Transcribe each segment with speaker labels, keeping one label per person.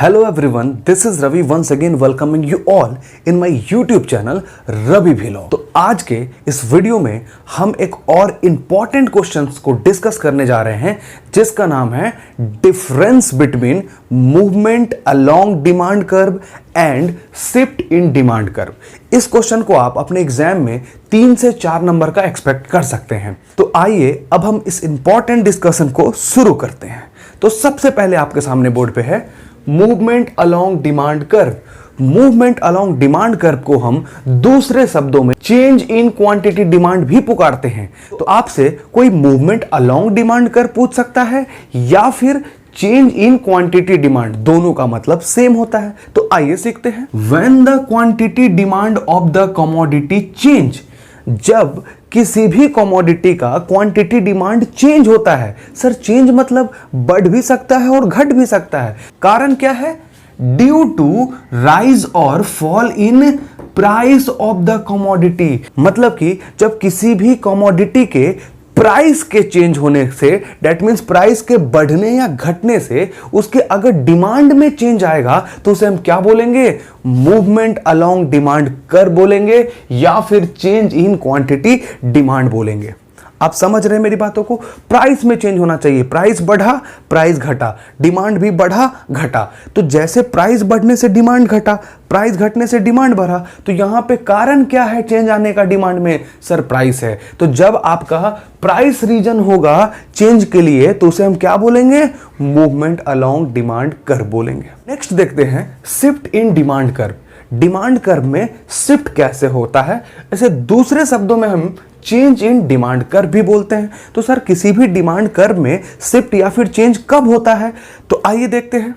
Speaker 1: Hello everyone, this is Ravi once again welcoming you all in my YouTube channel Ravi भिलॉग। तो आज के इस video में हम एक और इम्पॉर्टेंट क्वेश्चंस को डिस्कस करने जा रहे हैं जिसका नाम है difference between movement along demand curve and shift in demand curve. इस क्वेश्चन को आप अपने एग्जाम में 3 से 4 नंबर का एक्सपेक्ट कर सकते हैं। तो आइए अब हम इस इंपॉर्टेंट डिस्कशन को शुरू करते हैं। तो सबसे पहले आपके सामने बोर्ड पे है movement along demand curve. Movement along demand curve को हम दूसरे शब्दों में चेंज इन क्वांटिटी डिमांड भी पुकारते हैं। तो आपसे कोई मूवमेंट अलोंग डिमांड कर्व पूछ सकता है या फिर चेंज इन क्वांटिटी डिमांड, दोनों का मतलब सेम होता है। तो आइए सीखते हैं। When the quantity demand of the commodity change, जब किसी भी कमोडिटी का क्वांटिटी डिमांड चेंज होता है। सर चेंज मतलब बढ़ भी सकता है और घट भी सकता है। कारण क्या है? ड्यू टू राइज और fall in price of the commodity. मतलब कि जब किसी भी कमोडिटी के प्राइस के चेंज होने से, दैट मीन्स प्राइस के बढ़ने या घटने से उसके अगर डिमांड में चेंज आएगा तो उसे हम क्या बोलेंगे? मूवमेंट अलोंग डिमांड कर्व बोलेंगे या फिर चेंज इन क्वांटिटी डिमांड बोलेंगे। आप समझ रहे हैं मेरी बातों को? प्राइस में चेंज होना चाहिए, प्राइस बढ़ा प्राइस घटा, डिमांड भी बढ़ा घटा। तो जैसे प्राइस बढ़ने से डिमांड घटा, प्राइस घटने से डिमांड बढ़ा, तो यहां पे कारण क्या है चेंज आने का डिमांड में? सर प्राइस है। तो जब आपका प्राइस रीजन होगा चेंज के लिए तो उसे हम क्या बोलेंगे? मूवमेंट अलोंग डिमांड कर्व बोलेंगे। नेक्स्ट देखते हैं shift in demand curve. Demand curve में शिफ्ट कैसे होता है, ऐसे दूसरे शब्दों में हम चेंज इन डिमांड कर्व भी बोलते हैं। तो सर किसी भी डिमांड कर्व में शिफ्ट या फिर चेंज कब होता है? तो आइए देखते हैं।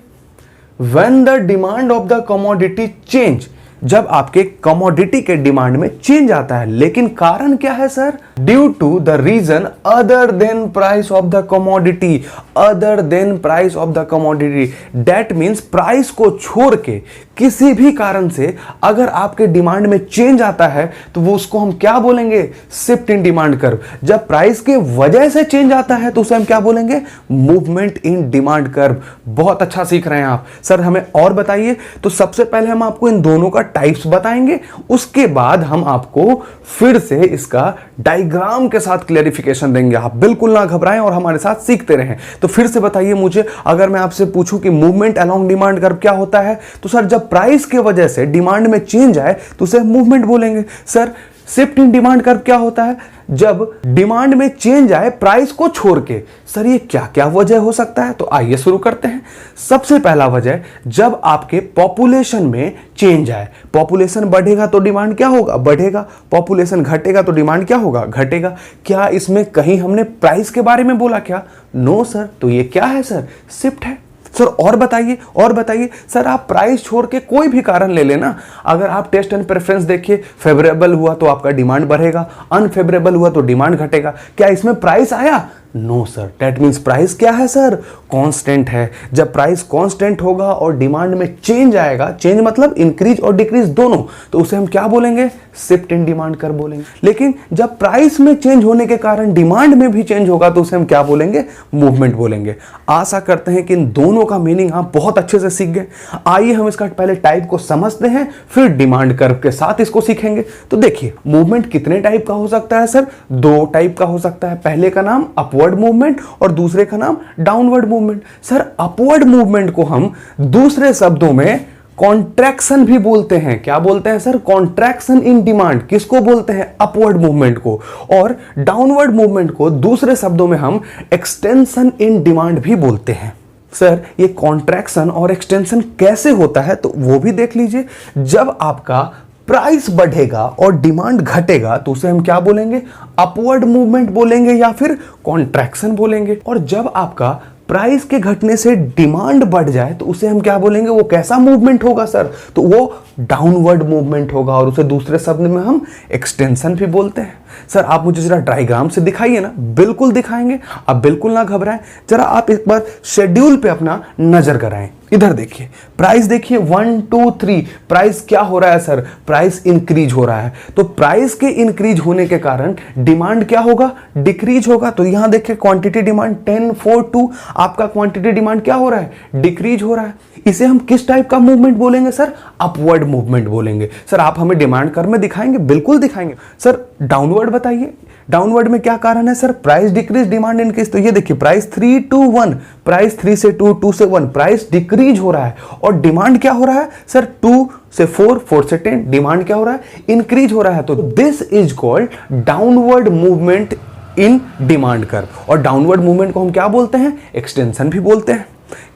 Speaker 1: When the demand of the commodity change, जब आपके कमोडिटी के डिमांड में चेंज आता है। लेकिन कारण क्या है sir? Due to the reason other than price of the commodity. Other than price of the commodity, that means price को छोड़ के किसी भी कारण से अगर आपके डिमांड में चेंज आता है तो वो उसको हम क्या बोलेंगे? Shift in demand curve. जब प्राइस के वजह से चेंज आता है तो उसे हम क्या बोलेंगे? Movement in demand curve. बहुत अच्छा सीख रहे हैं आप। सर हमें और बताइए। तो सबसे पहले हम आपको इन दोनों का टाइप्स बताएंगे, उसके बाद हम आपको फिर से इसका डायग्राम के साथ क्लेरिफिकेशन देंगे। आप बिल्कुल ना घबराएं और हमारे साथ सीखते रहें। तो फिर से बताइए मुझे, अगर मैं आपसे पूछूं कि मूवमेंट अलोंग डिमांड कर्व क्या होता है, तो सर जब प्राइस के वजह से डिमांड में चेंज आए तो उसे मूवमेंट बोलेंगे। Sir shift in demand curve क्या होता है? जब डिमांड में चेंज आए प्राइस को छोड़ के। सर ये क्या क्या वजह हो सकता है? तो आइए शुरू करते हैं। सबसे पहला वजह, जब आपके पॉपुलेशन में चेंज आए। पॉपुलेशन बढ़ेगा तो डिमांड क्या होगा? बढ़ेगा। पॉपुलेशन घटेगा तो डिमांड क्या होगा? घटेगा। क्या इसमें कहीं हमने प्राइस के बारे में बोला क्या? No sir. तो ये क्या है सर? शिफ्ट है। सर और बताइए, और बताइए। सर आप प्राइस छोड़ के कोई भी कारण ले लेना। अगर आप टेस्ट एंड प्रेफरेंस देखिए, फेवरेबल हुआ तो आपका डिमांड बढ़ेगा, अनफेवरेबल हुआ तो डिमांड घटेगा। क्या इसमें प्राइस आया? No sir. That means price क्या है सर? कांस्टेंट है। जब प्राइस कांस्टेंट होगा और डिमांड में चेंज आएगा, चेंज मतलब इंक्रीज और डिक्रीज दोनों, तो उसे हम क्या बोलेंगे? शिफ्ट इन डिमांड कर्व बोलेंगे। लेकिन जब प्राइस में चेंज होने के कारण डिमांड में भी चेंज होगा तो उसे हम क्या बोलेंगे? मूवमेंट बोलेंगे। आशा करते हैं कि इन दोनों का मीनिंग आप बहुत अच्छे से सीख गए। आइए हम इसका पहले टाइप को समझते हैं, फिर डिमांड कर्व के साथ इसको सीखेंगे। तो देखिए मूवमेंट कितने टाइप का हो सकता है सर? 2 टाइप का हो सकता है। पहले का नाम अपवर्ड मूवमेंट और दूसरे का नाम downward movement. Sir upward movement को हम दूसरे शब्दों में कॉन्ट्रैक्शन भी बोलते हैं। क्या बोलते हैं सर? Contraction in demand. किसको बोलते हैं? अपवर्ड मूवमेंट को। और डाउनवर्ड मूवमेंट को दूसरे शब्दों में हम एक्सटेंशन इन डिमांड भी बोलते हैं। सर ये कॉन्ट्रैक्शन और एक्सटेंशन कैसे होता है तो वो भी देख लीजिए। जब आपका प्राइस बढ़ेगा और डिमांड घटेगा तो उसे हम क्या बोलेंगे? अपवर्ड मूवमेंट बोलेंगे या फिर कॉन्ट्रैक्शन बोलेंगे। और जब आपका प्राइस के घटने से डिमांड बढ़ जाए तो उसे हम क्या बोलेंगे? वो कैसा मूवमेंट होगा सर? तो वो डाउनवर्ड मूवमेंट होगा और उसे दूसरे शब्द में हम एक्सटेंशन भी बोलते हैं। सर आप मुझे जरा डायग्राम से दिखाइए ना। बिल्कुल दिखाएंगे, आप बिल्कुल ना घबराएं। जरा आप एक बार शेड्यूल पे अपना नजर कराएं। इधर देखिए प्राइस, देखिए 1 2 3, प्राइस क्या हो रहा है सर, प्राइस इंक्रीज हो रहा है। तो प्राइस के इंक्रीज होने के कारण डिमांड क्या होगा, डिक्रीज होगा। तो यहां देखिए क्वांटिटी डिमांड 10 4 2, आपका क्वांटिटी डिमांड क्या हो रहा है, डिक्रीज हो रहा है। इसे हम किस टाइप का मूवमेंट बोलेंगे सर, अपवर्ड मूवमेंट बोलेंगे। सर आप हमें डिमांड कर्व में दिखाएंगे, बिल्कुल दिखाएंगे। सर डाउनवर्ड बताइए, डाउनवर्ड में क्या कारण है sir, price decrease demand increase. तो ये देखिए प्राइस 3 2 1, प्राइस 3 से 2 2 से 1, प्राइस डिक्रीज हो रहा है और डिमांड क्या हो रहा है सर, 2 से 4 4 से 10, डिमांड क्या हो रहा है, इंक्रीज हो रहा है। तो this is called downward movement in demand curve. और डाउनवर्ड मूवमेंट को हम क्या बोलते हैं, एक्सटेंशन भी बोलते हैं।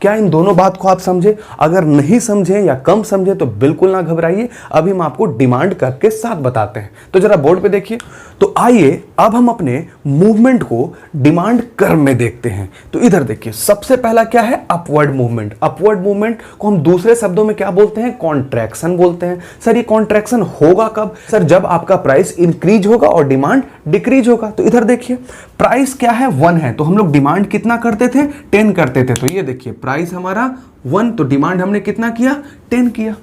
Speaker 1: क्या इन दोनों बात को आप समझे? अगर नहीं समझे या कम समझे तो बिल्कुल ना घबराइए, अभी हम आपको डिमांड कर्व के साथ बताते हैं। तो जरा बोर्ड पे देखिए। तो आइए अब हम अपने मूवमेंट को डिमांड कर्व में देखते हैं। तो इधर देखिए सबसे पहला क्या है, अपवर्ड मूवमेंट। अपवर्ड मूवमेंट को हम दूसरे शब्दों में क्या बोलते हैं, कॉन्ट्रैक्शन बोलते हैं। सर ये कॉन्ट्रैक्शन होगा कब, सर जब आपका प्राइस इंक्रीज होगा और डिमांड डिक्रीज होगा। तो इधर देखिए प्राइस क्या है, 1 है, तो हम लोग डिमांड कितना करते थे, 10 करते थे। तो ये देखिए प्राइस हमारा 1, तो डिमांड हमने कितना किया, 10 किया।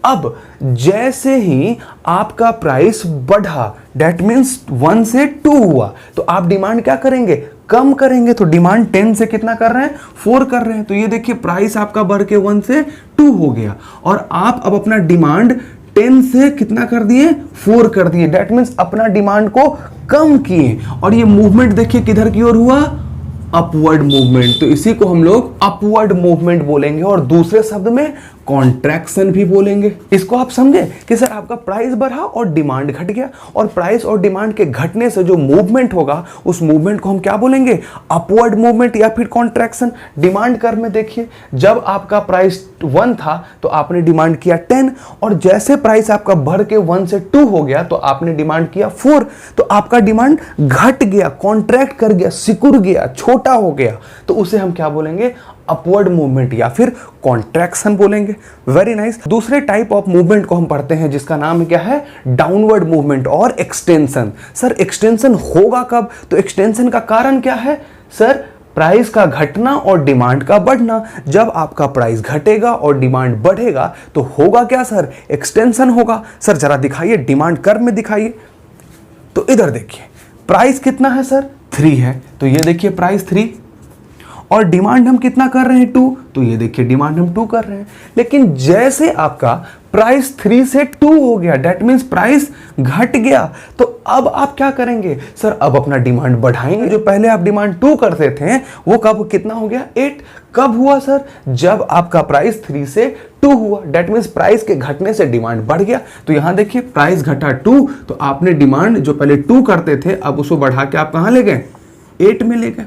Speaker 1: अब जैसे ही आपका प्राइस बढ़ा, दैट मीन्स 1 से 2 हुआ, तो आप डिमांड क्या करेंगे, कम करेंगे। तो डिमांड 10 से कितना कर रहे हैं, 4 कर रहे हैं। तो ये देखिए प्राइस आपका बढ़ के 1 से 2 हो गया और आप अब अपना डिमांड 10 से कितना कर दिए, 4 कर दिए। दैट मीन्स अपना डिमांड को कम किए और ये मूवमेंट देखिए किधर की ओर हुआ, अपवर्ड मूवमेंट। तो इसी को हम लोग अपवर्ड मूवमेंट बोलेंगे और दूसरे शब्द में कॉन्ट्रैक्शन भी बोलेंगे। इसको आप समझे कि सर आपका प्राइस बढ़ा और डिमांड घट गया, और प्राइस और डिमांड के घटने से जो मूवमेंट होगा उस मूवमेंट को हम क्या बोलेंगे, अपवर्ड मूवमेंट या फिर कॉन्ट्रैक्शन। डिमांड कर्व में देखिए जब आपका प्राइस 1 था तो आपने डिमांड किया 10, और जैसे प्राइस आपका बढ़ के 1 से 2 हो गया तो आपने डिमांड किया 4, तो आपका डिमांड घट गया, कॉन्ट्रैक्ट कर गया, सिकुड़ गया, छोटा हो गया। तो उसे हम क्या बोलेंगे, अपवर्ड मूवमेंट या फिर कॉन्ट्रैक्शन बोलेंगे। Very nice. दूसरे टाइप ऑफ मूवमेंट को हम पढ़ते हैं जिसका नाम क्या है, डाउनवर्ड मूवमेंट और एक्सटेंशन। सर एक्सटेंशन होगा कब, तो एक्सटेंशन का कारण क्या है सर, प्राइस का घटना और डिमांड का बढ़ना। जब आपका प्राइस घटेगा और डिमांड बढ़ेगा तो होगा क्या सर, एक्सटेंशन होगा। सर जरा दिखाइए, डिमांड कर्व में दिखाइए। तो इधर देखिए प्राइस कितना है सर, 3 है, तो ये देखिए प्राइस 3 और डिमांड हम कितना कर रहे हैं, 2, तो ये देखिए डिमांड हम 2 कर रहे हैं। लेकिन जैसे आपका प्राइस 3 से 2 हो गया, दैट मीन्स प्राइस घट गया, तो अब आप क्या करेंगे सर, अब अपना डिमांड बढ़ाएंगे। जो पहले आप डिमांड 2 करते थे वो कब कितना हो गया, 8। कब हुआ सर, जब आपका प्राइस 3 से 2 हुआ, दैट मीन्स प्राइस के घटने से डिमांड बढ़ गया। तो यहां देखिए प्राइस घटा 2, तो आपने डिमांड जो पहले 2 करते थे अब उसको बढ़ा के आप कहां ले गए, 8 में ले गए।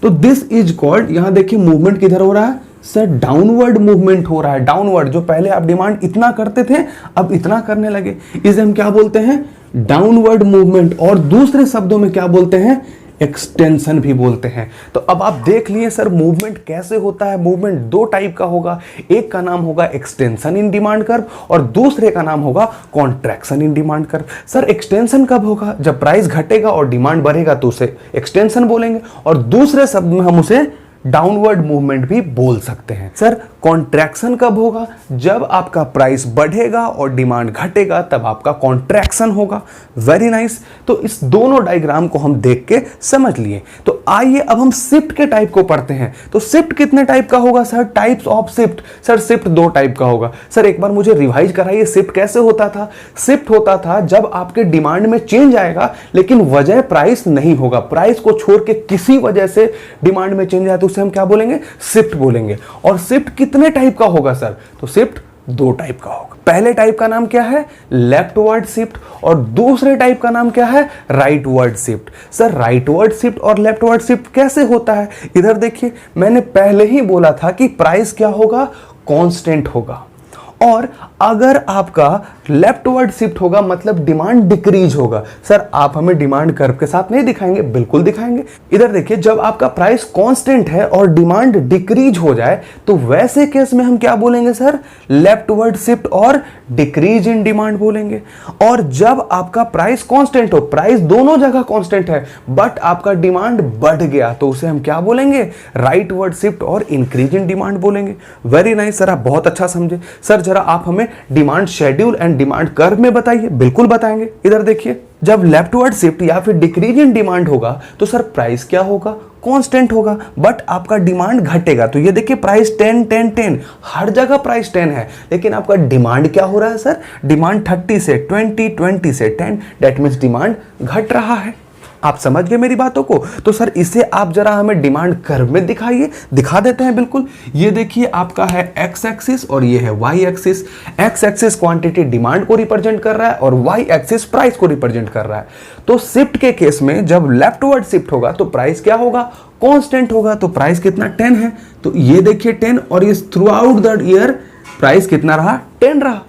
Speaker 1: तो दिस इज कॉल्ड, यहां देखिए मूवमेंट किधर हो रहा है सर, डाउनवर्ड मूवमेंट हो रहा है। डाउनवर्ड, जो पहले आप डिमांड इतना करते थे अब इतना करने लगे, इसे हम क्या बोलते हैं, डाउनवर्ड मूवमेंट। और दूसरे शब्दों में क्या बोलते हैं, एक्सटेंशन भी बोलते हैं। तो अब आप देख लिए सर मूवमेंट कैसे होता है। मूवमेंट 2 टाइप का होगा, एक का नाम होगा एक्सटेंशन इन डिमांड कर्व और दूसरे का नाम होगा कॉन्ट्रैक्शन इन डिमांड कर्व। सर एक्सटेंशन कब होगा, जब प्राइस घटेगा और डिमांड बढ़ेगा तो उसे एक्सटेंशन बोलेंगे, और दूसरे शब्द में हम उसे डाउनवर्ड मूवमेंट भी बोल सकते हैं। सर कॉन्ट्रैक्शन कब होगा, जब आपका प्राइस बढ़ेगा और डिमांड घटेगा तब आपका कॉन्ट्रैक्शन होगा। Very nice. तो इस दोनों डायग्राम को हम देख के समझ लिए। तो आइए अब हम शिफ्ट के टाइप को पढ़ते हैं। तो शिफ्ट कितने टाइप का होगा sir, types of shift. Sir shift 2 type का होगा। सर एक बार मुझे रिवाइज कराइए, शिफ्ट कैसे होता था। शिफ्ट होता था जब आपके डिमांड में चेंज आएगा लेकिन वजह प्राइस नहीं होगा, प्राइस को छोड़ के किसी वजह से डिमांड में चेंज आया तो उसे हम क्या बोलेंगे, शिफ्ट बोलेंगे। और शिफ्ट कितने टाइप का होगा सर, तो शिफ्ट 2 टाइप का होगा। पहले टाइप का नाम क्या है, लेफ्टवर्ड शिफ्ट, और दूसरे टाइप का नाम क्या है, rightward shift. Sir rightward shift और लेफ्टवर्ड शिफ्ट कैसे होता है, इधर देखिए मैंने पहले ही बोला था कि प्राइस क्या होगा, कांस्टेंट होगा, और अगर आपका लेफ्टवर्ड शिफ्ट होगा मतलब डिमांड डिक्रीज होगा। सर आप हमें डिमांड कर्व के साथ नहीं दिखाएंगे? बिल्कुल दिखाएंगे। इधर देखिए, जब आपका प्राइस कांस्टेंट है और डिमांड डिक्रीज हो जाए तो वैसे केस में हम क्या बोलेंगे सर? लेफ्टवर्ड शिफ्ट और डिक्रीज इन डिमांड बोलेंगे। और जब आपका प्राइस कांस्टेंट हो, प्राइस दोनों जगह कांस्टेंट है बट आपका डिमांड बढ़ गया, तो उसे हम क्या बोलेंगे? राइटवर्ड शिफ्ट और इंक्रीज इन डिमांड बोलेंगे। वेरी नाइस सर, आप बहुत अच्छा समझे। सर जरा आप हमें demand schedule and demand curve में बताइए। बिल्कुल बताएंगे। इधर देखिए, जब लेफ्टवर्ड शिफ्ट या फिर डिक्रीज इन डिमांड होगा तो सर प्राइस क्या होगा? कांस्टेंट होगा बट आपका डिमांड घटेगा। तो ये देखिए, प्राइस 10 10 10, हर जगह प्राइस 10 है लेकिन आपका डिमांड क्या हो रहा है सर? डिमांड 30 से 20, 20 से 10, दैट मींस डिमांड घट रहा है। आप समझ गए मेरी बातों को? तो सर इसे आप जरा हमें डिमांड कर्व में दिखाइए। दिखा देते हैं बिल्कुल। ये देखिए, आपका है एक्स एक्सिस और ये है Y axis. X axis quantity demand को रिप्रेजेंट कर रहा है और वाई एक्सिस प्राइस को रिप्रेजेंट कर रहा है। तो शिफ्ट के केस में जब लेफ्टवर्ड शिफ्ट होगा तो प्राइस क्या होगा? कांस्टेंट होगा। तो प्राइस कितना? 10 है। तो ये देखिए 10, और इस through out the year price कितना रहा? 10 रहा।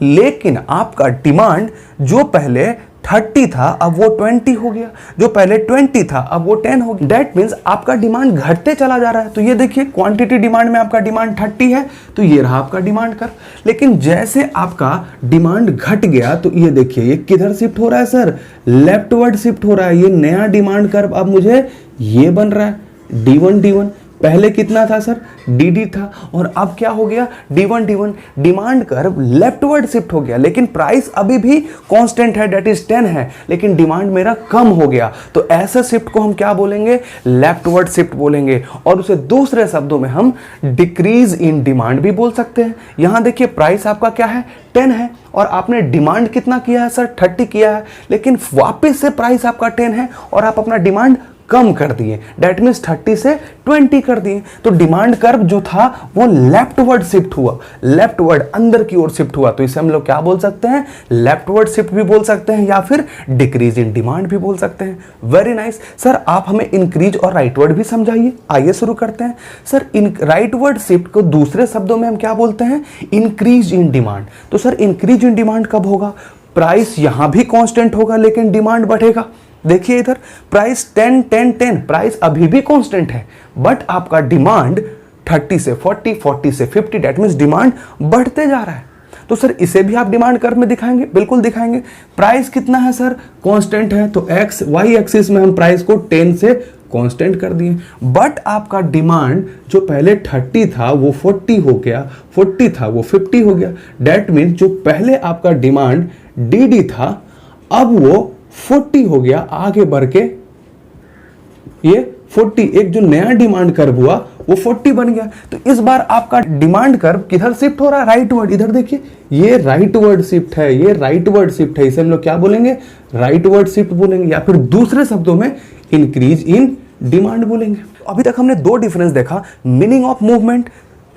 Speaker 1: लेकिन आपका डिमांड जो पहले 30 था अब वो 20 हो गया, जो पहले 20 था अब वो 10 हो गया। दैट मीन्स आपका डिमांड घटते चला जा रहा है। तो ये देखिए, क्वांटिटी डिमांड में आपका डिमांड 30 है तो ये रहा आपका डिमांड कर्व। लेकिन जैसे आपका डिमांड घट गया तो ये देखिए, ये किधर शिफ्ट हो रहा है सर? लेफ्टवर्ड शिफ्ट हो रहा है। ये नया डिमांड कर्व अब मुझे ये बन रहा है D1 D1। पहले कितना था सर? DD था और अब क्या हो गया? D1 D1। Demand curve leftward shift हो गया लेकिन प्राइस अभी भी कांस्टेंट है, दैट इज 10 है, लेकिन डिमांड मेरा कम हो गया। तो ऐसे शिफ्ट को हम क्या बोलेंगे? लेफ्टवर्ड शिफ्ट बोलेंगे। और उसे दूसरे शब्दों में हम डिक्रीज इन डिमांड भी बोल सकते हैं। यहां देखिए, प्राइस आपका क्या है? 10 है और आपने डिमांड कितना किया है सर? 30 किया है, लेकिन वापस से प्राइस आपका 10 है और आप अपना डिमांड कम कर दिए, दैट मींस 30 से 20 कर दिए। तो डिमांड कर्व जो था वो लेफ्टवर्ड शिफ्ट हुआ, लेफ्टवर्ड अंदर की ओर शिफ्ट हुआ। तो इसे हम लोग क्या बोल सकते हैं? लेफ्टवर्ड शिफ्ट भी बोल सकते हैं या फिर डिक्रीज इन डिमांड भी बोल सकते हैं। वेरी नाइस सर, आप हमें इंक्रीज और राइटवर्ड भी समझाइए। आइए शुरू करते हैं। सर राइटवर्ड शिफ्ट को दूसरे शब्दों में हम क्या बोलते हैं? Increase in demand. तो सर इंक्रीज इन डिमांड कब होगा? प्राइस यहां भी कांस्टेंट होगा लेकिन डिमांड बढ़ेगा। देखिए इधर, प्राइस 10 10 10, प्राइस अभी भी कांस्टेंट है बट आपका डिमांड 30 से 40, 40 से 50, दैट मींस डिमांड बढ़ते जा रहा है। तो सर इसे भी आप डिमांड कर्व में दिखाएंगे? बिल्कुल दिखाएंगे। प्राइस कितना है सर? कांस्टेंट है, तो एक्स वाई एक्सिस में हम प्राइस को 10 से कांस्टेंट कर दिए। बट आपका डिमांड जो पहले 30 था वो 40 हो गया, 40 था वो 50 हो गया। दैट मीन्स जो पहले आपका डिमांड DD था अब वो 40 हो गया, आगे बढ़ के ये 40, एक जो नया डिमांड कर्व हुआ वो 40 बन गया। तो इस बार आपका डिमांड कर्व किधर शिफ्ट हो रहा है? राइटवर्ड। इधर देखिए, ये राइटवर्ड शिफ्ट है, ये राइटवर्ड शिफ्ट है। इसे हम लोग क्या बोलेंगे? राइटवर्ड शिफ्ट बोलेंगे या फिर दूसरे शब्दों में इंक्रीज इन डिमांड बोलेंगे। अभी तक हमने दो डिफरेंस देखा, meaning of movement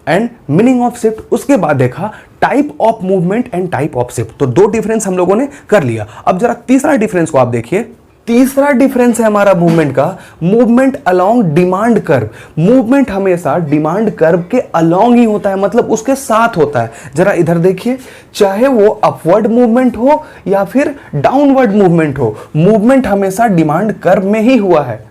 Speaker 1: and meaning of shift. उसके बाद देखा type of movement and type of shift. तो दो डिफरेंस हम लोगों ने कर लिया। अब जरा तीसरा डिफरेंस को आप देखिए। तीसरा डिफरेंस है हमारा मूवमेंट का, movement along demand curve. Movement हमेशा डिमांड कर्व के अलोंग ही होता है, मतलब उसके साथ होता है। जरा इधर देखिए, चाहे वो अपवर्ड मूवमेंट हो या फिर डाउनवर्ड मूवमेंट हो, मूवमेंट हमेशा डिमांड कर्व में ही हुआ है।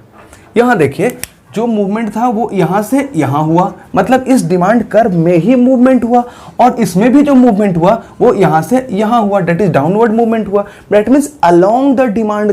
Speaker 1: यहां देखिए, जो मूवमेंट था वो यहां से यहां हुआ, मतलब इस डिमांड कर्व में ही मूवमेंट हुआ। और इसमें भी जो मूवमेंट हुआ वो यहां से यहां हुआ, दैट इज डाउनवर्ड मूवमेंट हुआ। That means along the demand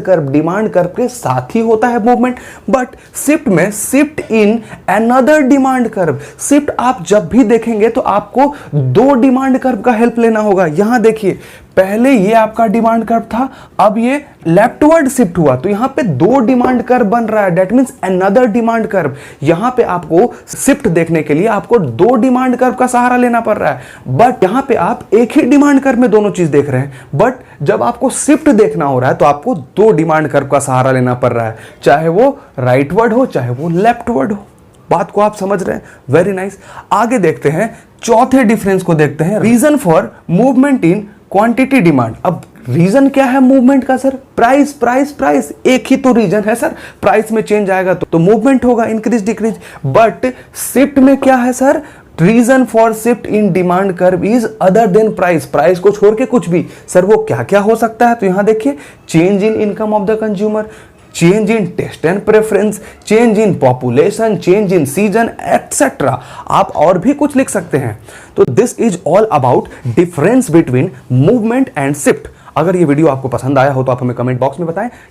Speaker 1: curve के साथ ही होता है मूवमेंट। बट शिफ्ट में shift in another demand curve, shift आप जब भी देखेंगे तो आपको दो डिमांड कर्व का हेल्प लेना होगा। यहां देखिए, पहले ये आपका डिमांड कर्व था, अब ये लेफ्टवर्ड शिफ्ट हुआ तो यहां पे दो डिमांड कर्व बन रहा है, that means another demand curve. यहां पे आपको शिफ्ट देखने के लिए आपको दो डिमांड कर्व का सहारा लेना पड़ रहा है। बट यहां पे आप एक ही डिमांड कर्व में दोनों चीज देख रहे हैं, बट जब आपको शिफ्ट देखना हो रहा है तो आपको दो डिमांड कर्व का सहारा लेना पड़ रहा है, चाहे वो राइटवर्ड हो चाहे वो लेफ्टवर्ड हो। बात को आप समझ रहे हैं? Very nice. आगे देखते हैं, चौथे डिफरेंस को देखते हैं, reason for movement in quantity demand. अब रीजन क्या है मूवमेंट का सर? प्राइस प्राइस प्राइस, एक ही तो रीजन है सर। प्राइस में चेंज आएगा तो मूवमेंट होगा, इंक्रीज डिक्रीज। बट शिफ्ट में क्या है sir? Reason for shift in demand curve is other than price, price को छोड़ के कुछ भी। सर वो क्या क्या हो सकता है? तो यहां देखिए, change in income of the consumer, change in taste and preference, change in population, change in season etcetera. आप और भी कुछ लिख सकते हैं। तो this is all about difference between movement and shift. अगर ये वीडियो आपको पसंद आया हो तो आप हमें कमेंट बॉक्स में बताएं।